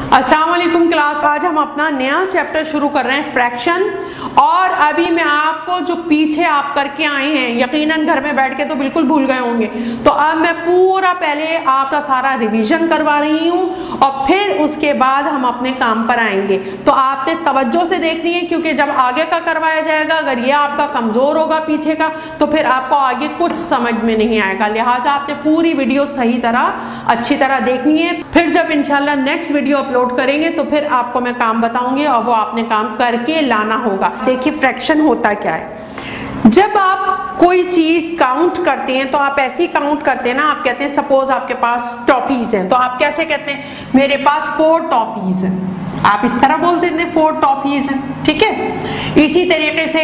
अस्सलाम वालेकुम क्लास। आज हम अपना नया चैप्टर शुरू कर रहे हैं फ्रैक्शन। और अभी मैं आपको जो पीछे आप करके आए हैं यकीनन घर में बैठ के तो बिल्कुल भूल गए होंगे, तो अब मैं पूरा पहले आपका सारा रिवीजन करवा रही हूँ और फिर उसके बाद हम अपने काम पर आएंगे। तो आपने तवज्जो से देखनी है, क्योंकि जब आगे का करवाया जाएगा अगर ये आपका कमज़ोर होगा पीछे का तो फिर आपको आगे कुछ समझ में नहीं आएगा। लिहाजा आपने पूरी वीडियो सही तरह अच्छी तरह देखनी है। फिर जब इंशाल्लाह नेक्स्ट वीडियो अपलोड करेंगे तो फिर आपको मैं काम बताऊंगी और वो आपने काम करके लाना होगा। देखिए फ्रैक्शन होता क्या है। जब आप कोई चीज काउंट करते हैं तो आप ऐसे ही काउंट करते हैं ना। आप कहते हैं सपोज आपके पास टॉफीज हैं, तो आप कैसे कहते हैं मेरे पास 4 टॉफीज हैं। आप इस तरह बोल देते हैं 4 टॉफीज हैं, ठीक है। इसी तरीके से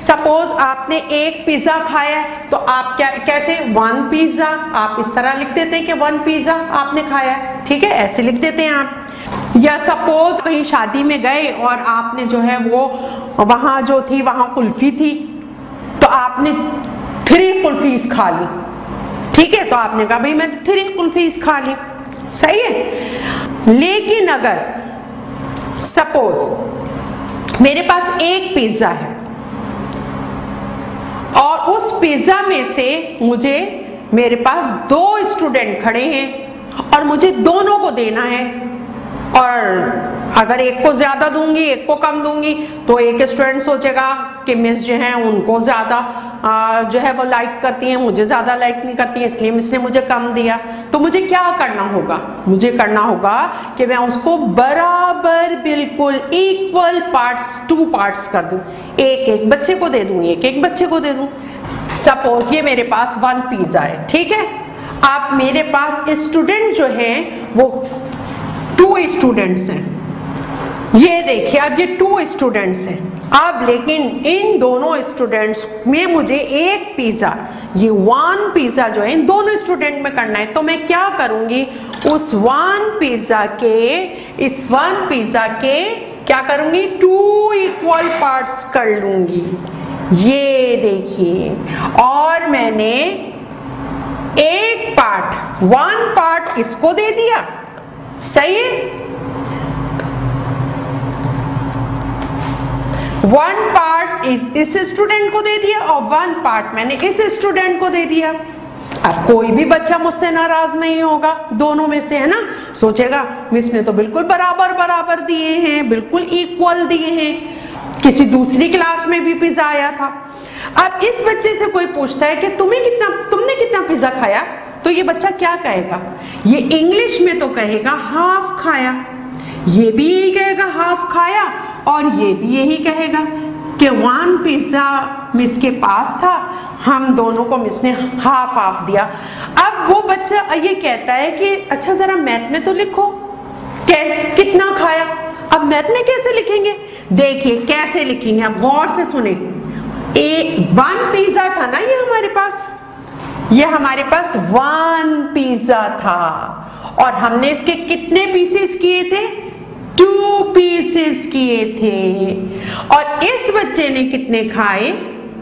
सपोज आपने एक पिज्जा खाया है तो आप क्या कैसे 1 पिज्जा, आप इस तरह लिख देते हैं कि 1 पिज्जा आपने खाया है, ठीक है, ऐसे लिख देते हैं आप। या सपोज कहीं शादी में गए और आपने जो है वो वहां जो थी वहां कुल्फी थी तो आपने 3 कुल्फीज खा ली, ठीक है, तो आपने कहा भाई मैं 3 कुल्फीज खा ली, सही है। लेकिन अगर सपोज मेरे पास एक पिज्जा है और उस पिज्जा में से मेरे पास 2 स्टूडेंट खड़े हैं और मुझे दोनों को देना है, और अगर एक को ज्यादा दूंगी एक को कम दूंगी तो एक स्टूडेंट सोचेगा कि मिस जो है उनको ज्यादा जो है वो लाइक करती हैं, मुझे ज्यादा लाइक नहीं करती हैं, इसलिए मिस ने मुझे कम दिया। तो मुझे क्या करना होगा, मुझे करना होगा कि मैं उसको बराबर बिल्कुल इक्वल पार्ट्स 2 पार्ट्स कर दूं, एक बच्चे को दे दूं, एक बच्चे को दे दूं। सपोज ये मेरे पास 1 पिज्जा है, ठीक है। आप मेरे पास स्टूडेंट जो है वो 2 स्टूडेंट्स हैं, ये देखिए अब ये 2 स्टूडेंट्स हैं। अब लेकिन इन दोनों स्टूडेंट्स में मुझे एक पिज्जा, ये 1 पिज्जा जो है इन दोनों स्टूडेंट में करना है, तो मैं क्या करूंगी उस 1 पिज्जा के क्या करूंगी 2 इक्वल पार्ट्स कर लूंगी, ये देखिए। और मैंने एक पार्ट 1 पार्ट इसको दे दिया, सही है। 1 पार्ट इस स्टूडेंट को दे दिया और 1 पार्ट मैंने इस स्टूडेंट को दे दिया। अब कोई भी बच्चा मुझसे नाराज नहीं होगा दोनों में से, है ना, सोचेगा मिस ने तो बिल्कुल बराबर दिए हैं, बिल्कुल इक्वल दिए हैं। किसी दूसरी क्लास में भी पिज्जा आया था। अब इस बच्चे से कोई पूछता है कि तुमने कितना पिज्जा खाया, तो ये बच्चा क्या कहेगा, ये इंग्लिश में तो कहेगा हाफ खाया, ये भी यही कहेगा हाफ खाया, और ये भी यही कहेगा कि 1 पिज्जा मिस के पास था, हम दोनों को मिस ने हाफ दिया। अब वो बच्चा ये कहता है कि अच्छा जरा मैथ में तो लिखो कितना खाया। अब मैथ में कैसे लिखेंगे, देखिए कैसे लिखेंगे, अब गौर से सुने। 1 पिज्जा था ना ये हमारे पास 1 पिज्जा था और हमने इसके कितने पीसेस किए थे, 2 पीसेस किए थे। और इस बच्चे ने कितने खाए,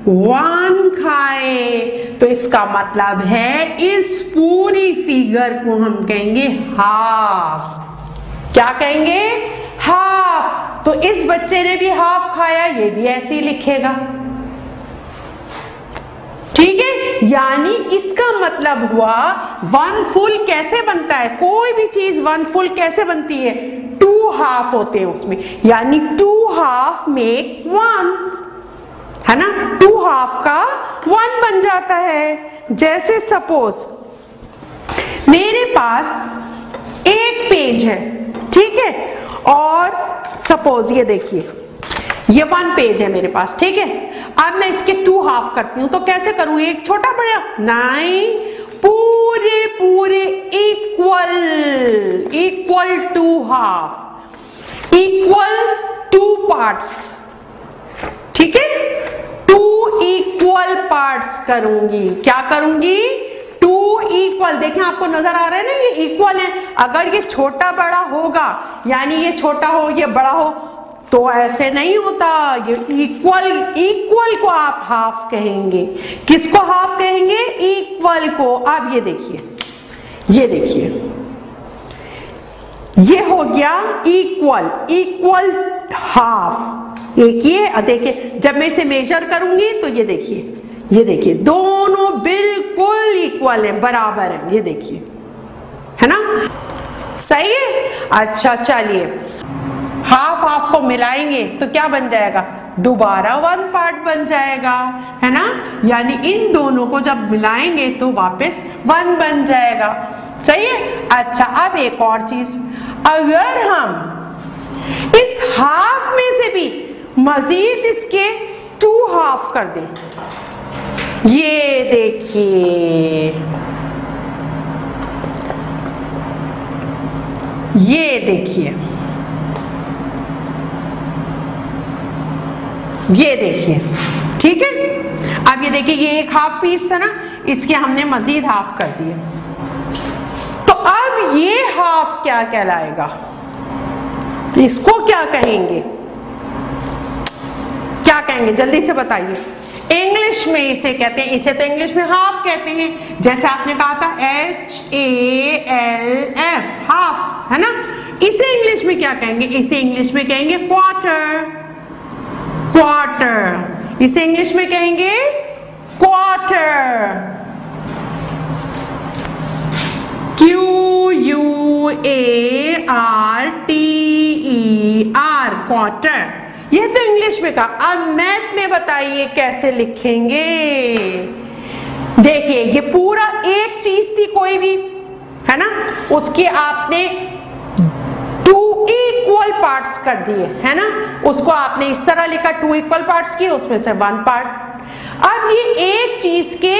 1 खाए। तो इसका मतलब है इस पूरी फिगर को हम कहेंगे हाफ। क्या कहेंगे, हाफ। तो इस बच्चे ने भी हाफ खाया, ये भी ऐसे ही लिखेगा, ठीक है। यानी इसका मतलब हुआ 1 फुल कैसे बनता है, कोई भी चीज 1 फुल कैसे बनती है, 2 हाफ होते हैं उसमें, यानी 2 हाफ मेक 1, है ना, 2 हाफ का 1 बन जाता है। जैसे सपोज मेरे पास एक पेज है, ठीक है, और सपोज ये देखिए ये 1 पेज है मेरे पास, ठीक है। अब मैं इसके 2 हाफ करती हूं तो कैसे करूं, एक छोटा बड़ा नहीं, पूरे इक्वल 2 हाफ, इक्वल 2 पार्ट्स, ठीक है, 2 इक्वल पार्ट्स करूंगी। क्या करूंगी, 2 इक्वल। देखें आपको नजर आ रहा है ना ये इक्वल है। अगर ये छोटा बड़ा होगा यानी ये छोटा हो ये बड़ा हो तो ऐसे नहीं होता, ये इक्वल को आप हाफ कहेंगे। किसको हाफ कहेंगे, इक्वल को। अब ये देखिए ये हो गया इक्वल, इक्वल हाफ। एक ये देखिए, जब मैं इसे मेजर करूंगी तो ये देखिए, ये देखिए दोनों बिल्कुल इक्वल है, बराबर है, ये देखिए, है ना, सही है। अच्छा चलिए, हाफ हाफ को मिलाएंगे तो क्या बन जाएगा, दोबारा 1 पार्ट बन जाएगा, है ना, यानी इन दोनों को जब मिलाएंगे तो वापस 1 बन जाएगा, सही है। अच्छा अब एक और चीज, अगर हम इस हाफ में से भी मजीद इसके 2 हाफ कर दें, ये देखिए, ये देखिए, ये देखिए, ठीक है। अब ये देखिए, ये एक हाफ पीस था ना, इसके हमने मजीद हाफ कर दिए, तो अब ये हाफ क्या कहलाएगा, इसको क्या कहेंगे, क्या कहेंगे, जल्दी से बताइए। इंग्लिश में इसे कहते हैं, इसे तो इंग्लिश में हाफ कहते हैं, जैसे आपने कहा था HALF, हाफ, है ना। इसे इंग्लिश में क्या कहेंगे, इसे इंग्लिश में कहेंगे क्वार्टर, क्वार्टर, इसे इंग्लिश में कहेंगे क्वार्टर, QUARTER, क्वार्टर। ये तो इंग्लिश में कहा। अब मैथ में बताइए कैसे लिखेंगे। देखिए, ये पूरा एक चीज थी कोई भी, है ना, उसकी आपने 2 इक्वल पार्ट्स कर दिए, है ना, उसको आपने इस तरह लिखा, 2 इक्वल पार्ट्स किए, उसमें से 1 पार्ट। अब ये एक चीज के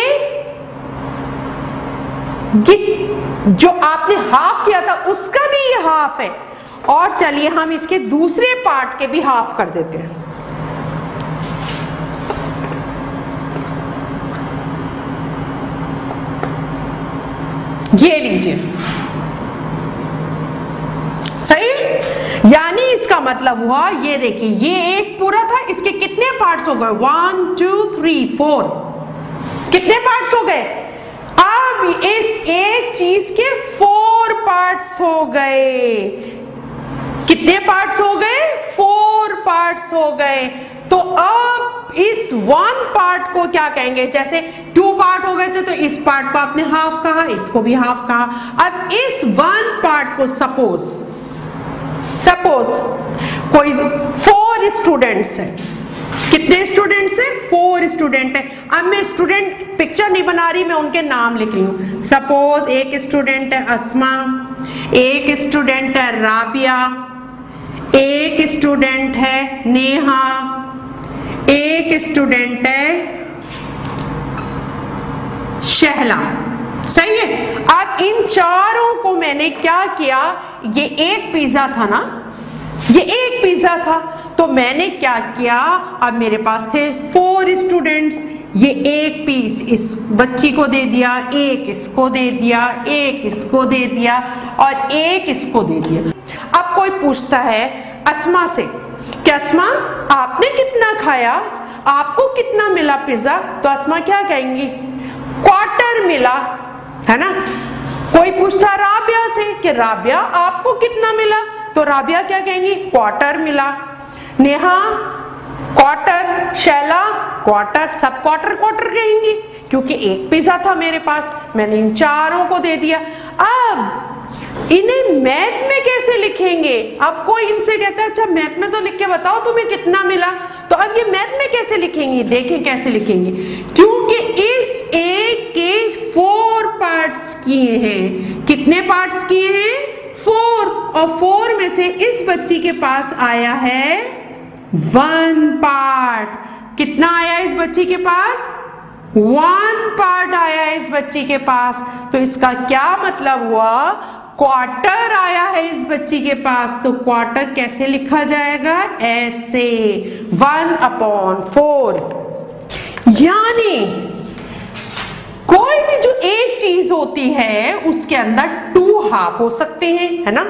जो आपने हाफ किया था उसका भी ये हाफ है, और चलिए हम इसके दूसरे पार्ट के भी हाफ कर देते हैं। ये लीजिए, सही, यानी इसका मतलब हुआ, ये देखिए, ये एक पूरा था, इसके कितने पार्ट्स हो गए, 1 2 3 4, कितने पार्ट्स हो गए। अब इस एक चीज के 4 पार्ट्स हो गए, कितने पार्ट्स हो गए, 4 पार्ट्स हो गए। तो अब इस 1 पार्ट को क्या कहेंगे, जैसे 2 पार्ट हो गए थे तो इस पार्ट को आपने हाफ कहा, इसको भी हाफ कहा। अब इस 1 पार्ट को सपोज कोई 4 स्टूडेंट्स हैं, कितने स्टूडेंट्स हैं, 4 स्टूडेंट हैं। अब मैं स्टूडेंट पिक्चर नहीं बना रही, मैं उनके नाम लिख रही हूँ। सपोज एक स्टूडेंट है अस्मा, एक स्टूडेंट है राबिया, एक स्टूडेंट है नेहा, एक स्टूडेंट है शहला, सही है। अब इन चारों को मैंने क्या किया, ये एक पिज्जा था ना, ये एक पिज्जा था, तो मैंने क्या किया, अब मेरे पास थे 4 स्टूडेंट्स, ये एक पीस इस बच्ची को दे दिया, एक इसको दे दिया, एक इसको दे दिया, और एक इसको दे दिया। अब कोई पूछता है अस्मा से कि अस्मा आपने कितना खाया, आपको कितना मिला पिज्जा, तो अस्मा क्या कहेंगी, क्वार्टर मिला, है ना। कोई पूछता राबिया से कि राबिया आपको कितना मिला, तो राबिया क्या कहेंगी, क्वार्टर मिला। नेहा क्वार्टर, शैला क्वार्टर, सब क्वार्टर क्वार्टर कहेंगी, क्योंकि एक पिज्जा था मेरे पास, मैंने इन चारों को दे दिया। अब इन्हें मैथ में कैसे लिखेंगे, अब कोई इनसे कहता है अच्छा मैथ में तो लिख के बताओ तुम्हें कितना मिला, तो अब ये मैथ में कैसे लिखेंगे, देखें कैसे लिखेंगे, क्योंकि इस एक के 4 पार्ट्स किए हैं। कितने पार्ट्स किए हैं, 4, और 4 में से इस बच्ची के पास आया है 1 पार्ट। कितना आया इस बच्ची के पास, 1 पार्ट आया इस बच्ची के पास। तो इसका क्या मतलब हुआ, क्वार्टर आया है इस बच्ची के पास। तो क्वार्टर कैसे लिखा जाएगा, ऐसे 1/4। यानी कोई भी जो एक चीज होती है उसके अंदर 2 हाफ हो सकते हैं, है ना,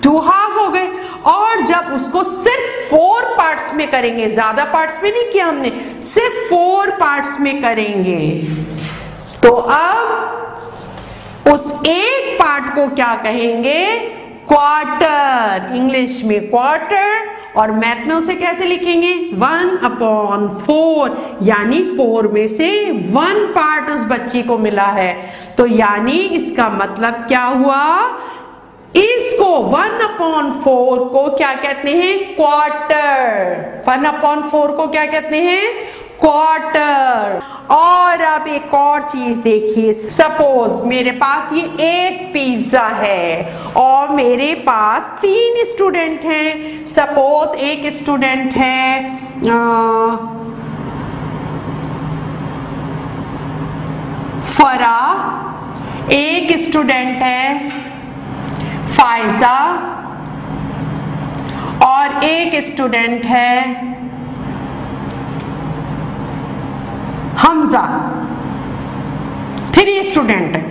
2 हाफ हो गए। और जब उसको सिर्फ 4 पार्ट्स में करेंगे, ज्यादा पार्ट्स में नहीं किया हमने, सिर्फ 4 पार्ट्स में करेंगे, तो अब उस एक पार्ट को क्या कहेंगे, क्वार्टर, इंग्लिश में क्वार्टर, और मैथ में उसे कैसे लिखेंगे 1/4, यानी 4 में से 1 पार्ट उस बच्ची को मिला है। तो यानी इसका मतलब क्या हुआ, इसको 1/4 को क्या कहते हैं, क्वार्टर। 1/4 को क्या कहते हैं, क्वार्टर। और अब एक और चीज देखिए, सपोज मेरे पास ये एक पिज्जा है और मेरे पास 3 स्टूडेंट हैं। सपोज एक स्टूडेंट है फरा, एक स्टूडेंट है फायजा और एक स्टूडेंट है हमजा। 3 स्टूडेंट हैं।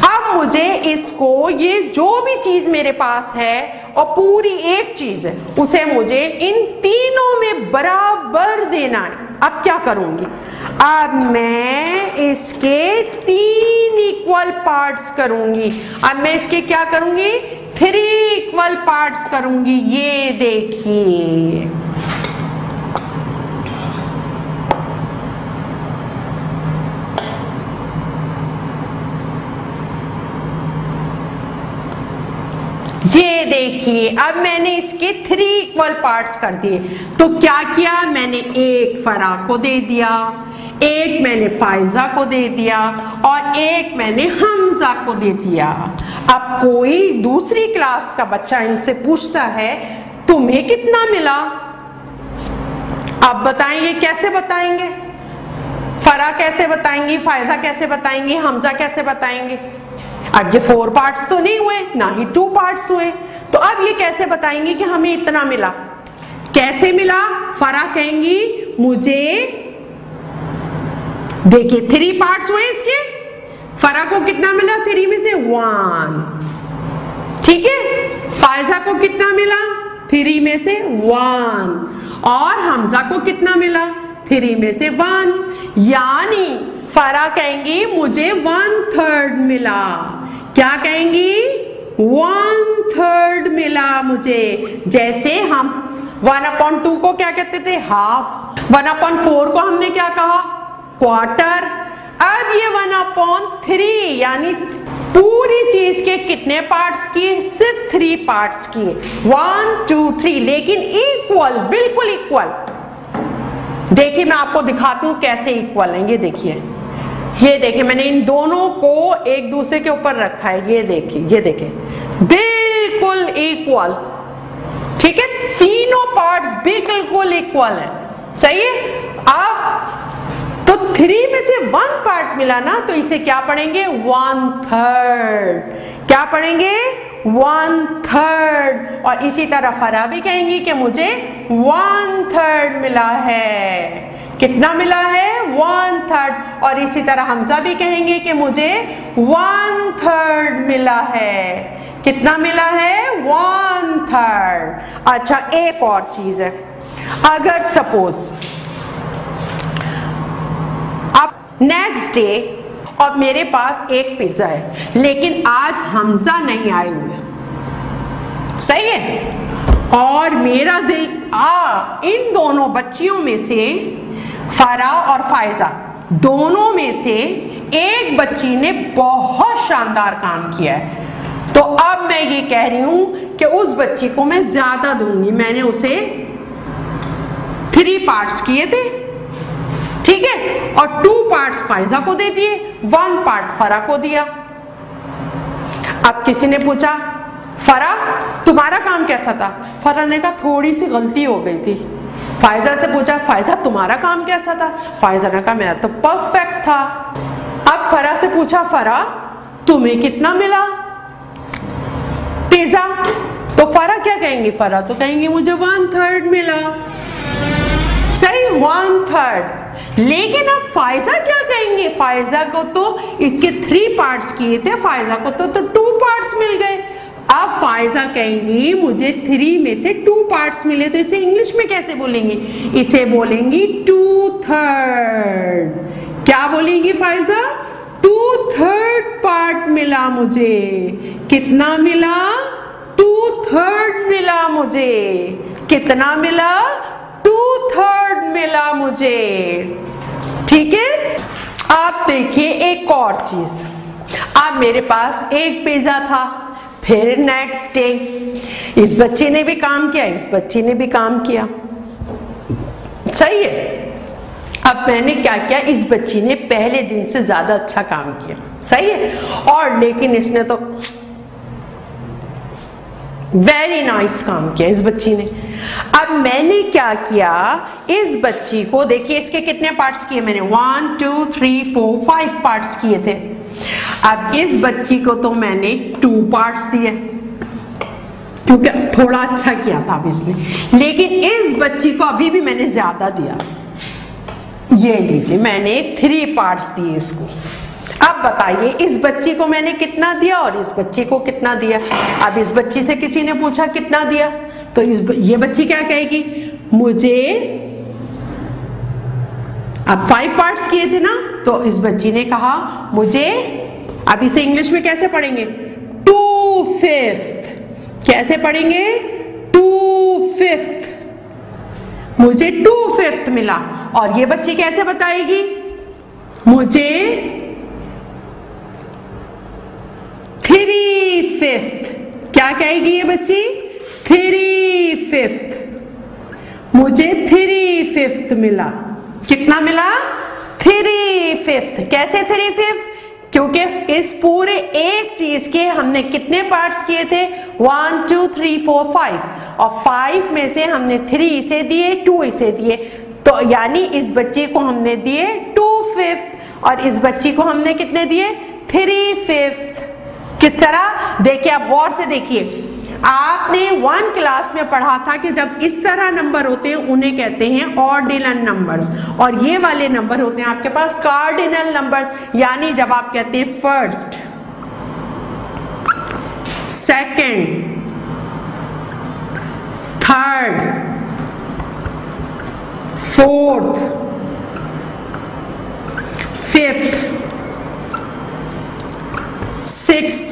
अब मुझे इसको, ये जो भी चीज मेरे पास है और पूरी एक चीज है, उसे मुझे इन तीनों में बराबर देना है। अब क्या करूंगी, अब मैं इसके 3 इक्वल पार्ट्स करूंगी। अब मैं इसके क्या करूंगी, 3 इक्वल पार्ट्स करूंगी। ये देखिए, ये देखिए, अब मैंने इसके 3 इक्वल पार्ट्स कर दिए। तो क्या किया, मैंने एक फरा को दे दिया, एक मैंने फायजा को दे दिया और एक मैंने हमजा को दे दिया। अब कोई दूसरी क्लास का बच्चा इनसे पूछता है तुम्हें कितना मिला, अब बताएंगे, कैसे बताएंगे, फरा कैसे बताएंगी, फायजा कैसे बताएंगी, हमजा कैसे बताएंगे। अब ये 4 पार्ट्स तो नहीं हुए, ना ही 2 पार्ट्स हुए, तो अब ये कैसे बताएंगे कि हमें इतना मिला। कैसे मिला, फरा कहेंगी मुझे, देखिए 3 पार्ट्स हुए इसके, फरा को कितना मिला, 3 में से 1, ठीक है। फायजा को कितना मिला, 3 में से 1, और हमजा को कितना मिला, 3 में से 1। यानी फरा कहेंगी मुझे 1/3 मिला। क्या कहेंगी, 1/3 मिला मुझे। जैसे हम 1/2 को क्या कहते थे, हाफ। 1/4 को हमने क्या कहा, क्वार्टर। अब ये 1/3 यानी पूरी चीज के कितने पार्ट्स किए, सिर्फ 3 पार्ट्स किए, 1 2 3, लेकिन इक्वल, बिल्कुल इक्वल। देखिए मैं आपको दिखाती हूं कैसे इक्वल है। ये देखिए, ये देखिए, मैंने इन दोनों को एक दूसरे के ऊपर रखा है। ये देखिए, ये देखिए, बिल्कुल इक्वल, ठीक है। तीनों पार्ट्स बिल्कुल इक्वल है, सही है। अब तो 3 में से 1 पार्ट मिला ना, तो इसे क्या पढ़ेंगे, 1/3। क्या पढ़ेंगे, 1/3। और इसी तरह फरा भी कहेंगी कि मुझे 1/3 मिला है। कितना मिला है, 1/3। और इसी तरह हमजा भी कहेंगे कि मुझे 1/3 मिला है। कितना मिला है, 1/3। अच्छा, एक और चीज है, अगर सपोज अब नेक्स्ट डे और मेरे पास एक पिज्जा है, लेकिन आज हमजा नहीं आए हुए, सही है, और मेरा दिल इन दोनों बच्चियों में से, फरा और फायजा दोनों में से एक बच्ची ने बहुत शानदार काम किया है, तो अब मैं ये कह रही हूं कि उस बच्ची को मैं ज्यादा दूंगी। मैंने उसे 3 पार्ट्स किए थे, ठीक है, और 2 पार्ट्स फायजा को दे दिए, 1 पार्ट फरा को दिया। अब किसी ने पूछा फरा तुम्हारा काम कैसा था, फरा ने कहा थोड़ी सी गलती हो गई थी। फायजा से पूछा फायजा तुम्हारा काम कैसा था, फायजा ने कहा मेरा तो परफेक्ट था। अब फरा से पूछा फरा तुम्हें कितना मिला पिज्जा, तो फरा क्या कहेंगी, फरा तो कहेंगी मुझे 1/3 मिला, सही, 1/3। लेकिन अब फायजा क्या कहेंगे, फायजा को तो इसके 3 पार्ट्स किए थे, फायजा को तो 2 पार्ट्स मिल गए। अब फायजा कहेंगी मुझे 3 में से 2 पार्ट्स मिले, तो इसे इंग्लिश में कैसे बोलेंगी, इसे बोलेंगी 2/3। क्या बोलेंगी फायजा, 2/3 पार्ट मिला मुझे। कितना मिला, 2/3 मिला मुझे। कितना मिला? 2/3 मिला मुझे। ठीक है। अब देखिए एक और चीज, अब मेरे पास एक पिज्जा था, फिर नेक्स्ट डे इस बच्चे ने भी काम किया, इस बच्चे ने भी काम किया, सही है। अब मैंने क्या किया, इस बच्ची ने पहले दिन से ज्यादा अच्छा काम किया, सही है, और लेकिन इसने तो वेरी नाइस काम किया इस बच्ची ने। अब मैंने क्या किया, इस बच्ची को देखिए, इसके कितने पार्ट्स किए मैंने, 1 2 3 4 5 पार्ट्स किए थे। अब इस बच्ची को तो मैंने 2 पार्ट्स दिए क्योंकि थोड़ा अच्छा किया था अब इसने, लेकिन इस बच्ची को अभी भी मैंने ज्यादा दिया। ये लीजिए, मैंने 3 पार्ट्स दिए इसको। अब बताइए इस बच्ची को मैंने कितना दिया और इस बच्ची को कितना दिया। अब इस बच्ची से किसी ने पूछा कितना दिया, तो ये बच्ची क्या कहेगी, मुझे, अब 5 पार्ट्स किए थे ना, तो इस बच्ची ने कहा मुझे, अब इसे इंग्लिश में कैसे पढ़ेंगे, 2/5। कैसे पढ़ेंगे, 2/5, मुझे 2/5 मिला। और ये बच्ची कैसे बताएगी, मुझे 3/5। क्या कहेगी ये बच्ची, 3/5, मुझे 3/5 मिला। कितना मिला, 3/5। कैसे 3/5, क्योंकि इस पूरे एक चीज के हमने कितने पार्ट्स किए थे, 1 2 3 4 5, और 5 में से हमने 3 इसे दिए, 2 इसे दिए, तो यानी इस बच्ची को हमने दिए 2/5 और इस बच्ची को हमने कितने दिए, 3/5। किस तरह, देखिए आप गौर से देखिए, आपने 1 क्लास में पढ़ा था कि जब इस तरह नंबर होते हैं उन्हें कहते हैं ऑर्डिनल नंबर्स, और ये वाले नंबर होते हैं आपके पास कार्डिनल नंबर्स, यानी जब आप कहते हैं first, second, third, fourth, fifth, sixth,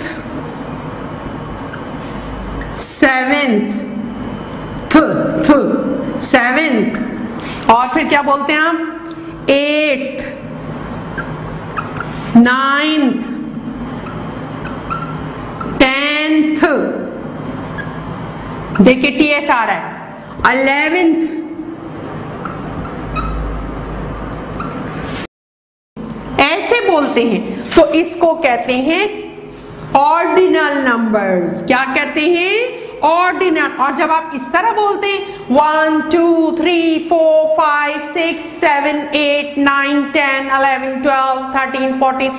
seventh, और फिर क्या बोलते हैं हम, 8th, 9th, 10th, देखिए TH आ रहा है, 11th, ऐसे बोलते हैं। तो इसको कहते हैं ऑर्डिनल नंबर्स। क्या कहते हैं, ऑर्डिनल। और जब आप इस तरह बोलते हैं 1 2 3 4 5 6 7 8 9 10 11 12 13 14,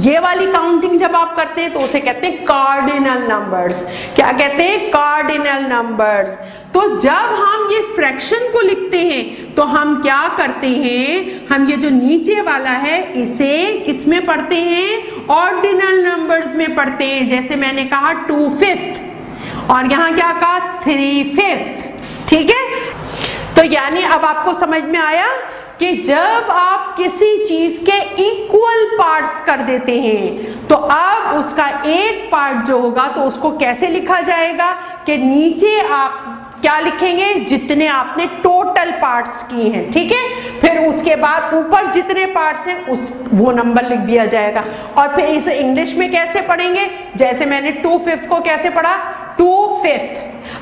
ये वाली काउंटिंग जब आप करते हैं तो उसे कहते हैं कार्डिनल नंबर्स। क्या कहते हैं, कार्डिनल नंबर्स। तो जब हम ये फ्रैक्शन को लिखते हैं तो हम क्या करते हैं, हम ये जो नीचे वाला है इसे किसमें पढ़ते हैं, ऑर्डिनल नंबर्स में पढ़ते हैं। जैसे मैंने कहा 2/5 और यहां क्या कहा, 3/5। ठीक है, तो यानी अब आपको समझ में आया कि जब आप किसी चीज के इक्वल पार्ट्स कर देते हैं तो अब उसका एक पार्ट जो होगा तो उसको कैसे लिखा जाएगा, कि नीचे आप क्या लिखेंगे, जितने आपने टोटल पार्ट्स किए हैं। ठीक है, फिर उसके बाद ऊपर जितने पार्ट्स हैं उस वो नंबर लिख दिया जाएगा। और फिर इसे इंग्लिश में कैसे पढ़ेंगे, जैसे मैंने 2/5 को कैसे पढ़ा, 2/5।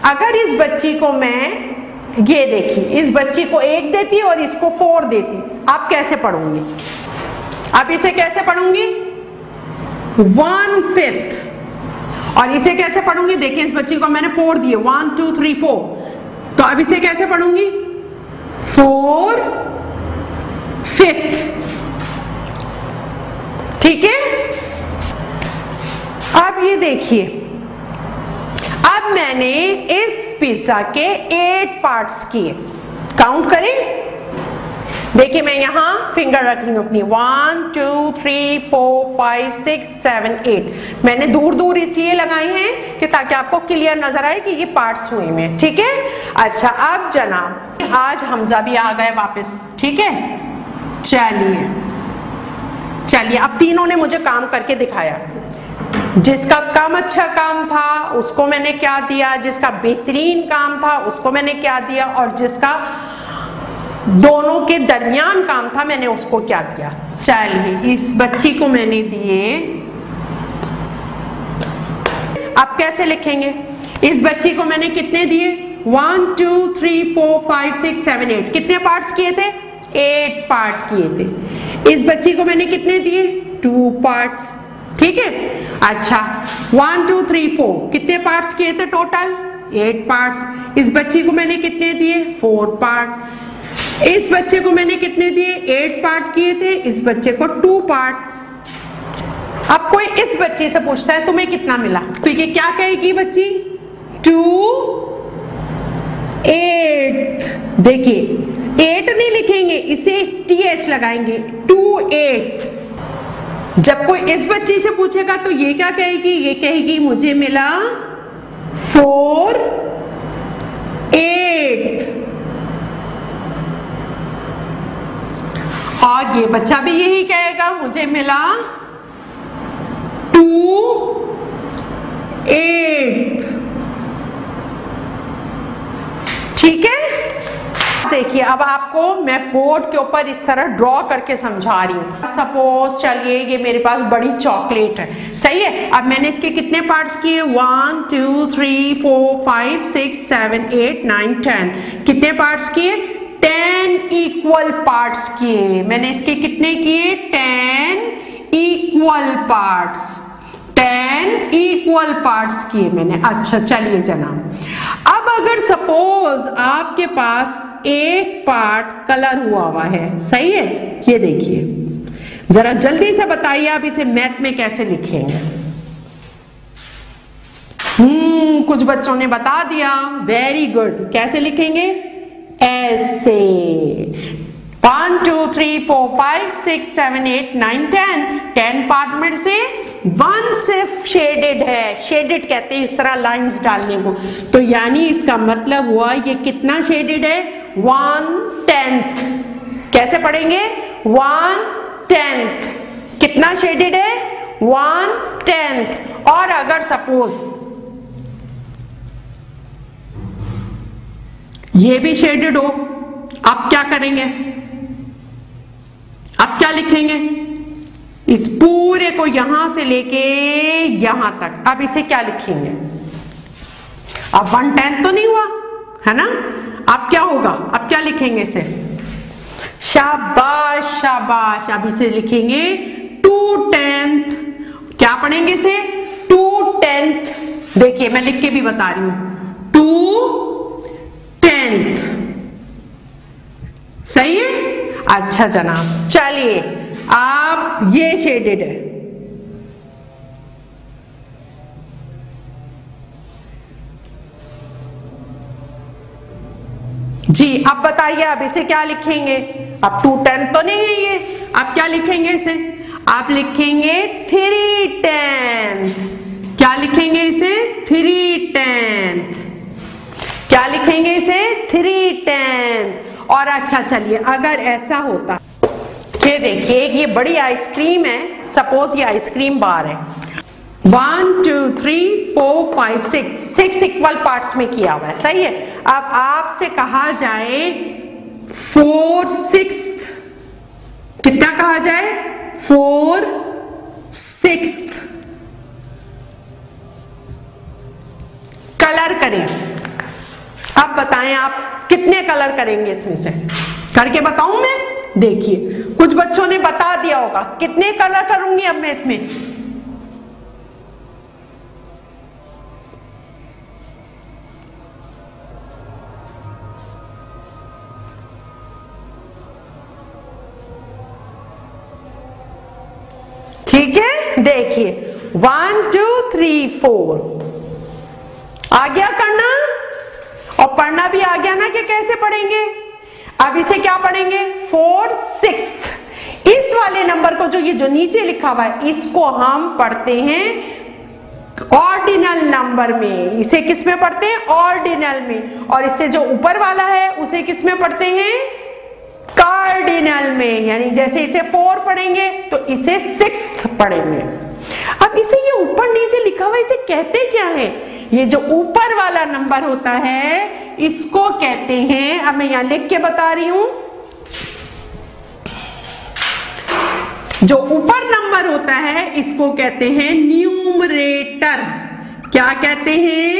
अगर इस बच्ची को मैं, ये देखिए, इस बच्ची को 1 देती और इसको 4 देती, आप कैसे पढ़ूंगी, आप इसे कैसे पढ़ूंगी, 1/5। और इसे कैसे पढ़ूंगी, देखिए इस बच्ची को मैंने 4 दिए, 1 2 3 4, तो अब इसे कैसे पढ़ूंगी, 4/5। ठीक है, अब ये देखिए, अब मैंने इस पिज्जा के 8 पार्ट्स किए, काउंट करें। देखिए मैं यहां फिंगर रख रही हूं अपनी, 1 2 3 4 5 6 7 8। मैंने दूर दूर इसलिए लगाए हैं कि ताकि आपको क्लियर नजर आए कि ये पार्ट्स हुए में। ठीक है, अच्छा अब जनाब आज हमजा भी आ गए वापस। ठीक है, चलिए अब तीनों ने मुझे काम करके दिखाया। जिसका कम अच्छा काम था उसको मैंने क्या दिया, जिसका बेहतरीन काम था उसको मैंने क्या दिया, और जिसका दोनों के दरमियान काम था मैंने उसको क्या दिया। चलिए इस बच्ची को मैंने दिए, अब कैसे लिखेंगे, इस बच्ची को मैंने कितने दिए, 1 2 3 4 5 6 7 8, कितने पार्ट्स किए थे, 8 पार्ट किए थे। इस बच्ची को मैंने कितने दिए, 2 पार्ट्स, ठीक है। अच्छा 1 2 3 4 कितने पार्ट्स किए थे टोटल, 8 पार्ट्स। इस बच्ची को मैंने कितने दिए, 4 पार्ट। इस बच्चे को मैंने कितने दिए, 8 पार्ट किए थे, इस बच्चे को 2 पार्ट। अब कोई इस बच्ची से पूछता है तुम्हें कितना मिला, तो ये क्या कहेगी बच्ची, 2 8। देखिए 8 नहीं लिखेंगे, इसे TH लगाएंगे, 2 8। जब कोई इस बच्ची से पूछेगा तो ये क्या कहेगी, ये कहेगी मुझे मिला 4 8। और ये बच्चा भी यही कहेगा मुझे मिला 2 8, ठीक है। देखिए अब आपको मैं बोर्ड के ऊपर इस तरह ड्रॉ करके समझा रही हूँ। सपोज चलिए ये मेरे पास बड़ी चॉकलेट है, सही है। अब मैंने इसके कितने पार्ट्स किए, 1 2 3 4 5 6 7 8 9 10, कितने पार्ट्स किए, 10 इक्वल पार्ट्स किए। मैंने इसके कितने किए, 10 इक्वल पार्ट्स, 10 इक्वल पार्ट्स किए मैंने। अच्छा चलिए जनाब, अब अगर सपोज आपके पास एक पार्ट कलर हुआ है, सही है, ये देखिए जरा जल्दी से बताइए आप इसे मैथ में कैसे लिखेंगे। कुछ बच्चों ने बता दिया, वेरी गुड। कैसे लिखेंगे, ऐसे 1 2 3 4 5 6 7 8 9 10, 10 पार्ट में से 1 सिर्फ शेडेड है, शेडेड कहते हैं इस तरह लाइंस डालने को। तो यानी इसका मतलब हुआ ये कितना शेडेड है, 1/10। कैसे पढ़ेंगे, 1/10 कितना शेडेड है, 1/10। और अगर सपोज ये भी शेडेड हो, आप क्या करेंगे, आप क्या लिखेंगे, इस पूरे को यहां से लेके यहां तक, अब इसे क्या लिखेंगे, अब 1/10 तो नहीं हुआ है ना, अब क्या होगा, अब क्या लिखेंगे इसे, शाबाश शाबाश। अब इसे लिखेंगे 2/10। क्या पढ़ेंगे इसे, 2/10। देखिए मैं लिख के भी बता रही हूं, 2/10, सही है। अच्छा जनाब चलिए, आप ये शेडेड है, जी। अब बताइए अब इसे क्या लिखेंगे, अब 2/10 तो नहीं है ये, आप क्या लिखेंगे इसे, आप लिखेंगे 3/10। क्या लिखेंगे इसे, 3/10। क्या लिखेंगे इसे, 3/10। और अच्छा चलिए अगर ऐसा होता, ये देखिए ये बड़ी आइसक्रीम है, सपोज ये आइसक्रीम बार है, 1 2 3 4 5 6 इक्वल पार्ट्स में किया हुआ है, सही है। अब आपसे कहा जाए 4/6, कितना कहा जाए, 4/6 कलर करें। अब बताएं आप कितने कलर करेंगे, इसमें से करके बताऊं मैं। देखिए कुछ बच्चों ने बता दिया होगा, कितने कलर करूंगी अब मैं इसमें, ठीक है। देखिए 1 2 3 4 आ गया करना, और पढ़ना भी आ गया ना कि कैसे पढ़ेंगे। अब इसे क्या पढ़ेंगे, 4/6। इस वाले नंबर को जो नीचे लिखा हुआ है, इसको हम पढ़ते हैं ऑर्डिनल नंबर में। इसे किस में पढ़ते हैं, ऑर्डिनल में। और इससे जो ऊपर वाला है उसे किस में पढ़ते हैं, कार्डिनल में। यानी जैसे इसे 4 पढ़ेंगे तो इसे 6 पढ़ेंगे। अब इसे ये ऊपर नीचे लिखा हुआ इसे कहते क्या है? ये जो ऊपर वाला नंबर होता है इसको कहते हैं, अब मैं यहां लिख के बता रही हूं, जो ऊपर नंबर होता है इसको कहते हैं न्यूमरेटर। क्या कहते हैं?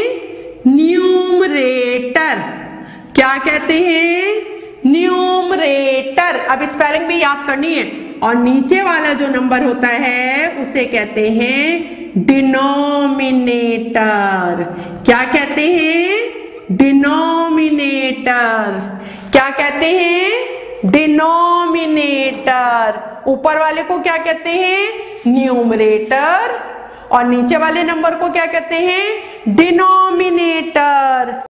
न्यूमरेटर। क्या कहते हैं? न्यूमरेटर। अब स्पेलिंग भी याद करनी है। और नीचे वाला जो नंबर होता है उसे कहते हैं डिनोमिनेटर। क्या कहते हैं? डिनोमिनेटर। क्या कहते हैं? डिनोमिनेटर। ऊपर वाले को क्या कहते हैं? न्यूमरेटर। और नीचे वाले नंबर को क्या कहते हैं? डिनोमिनेटर।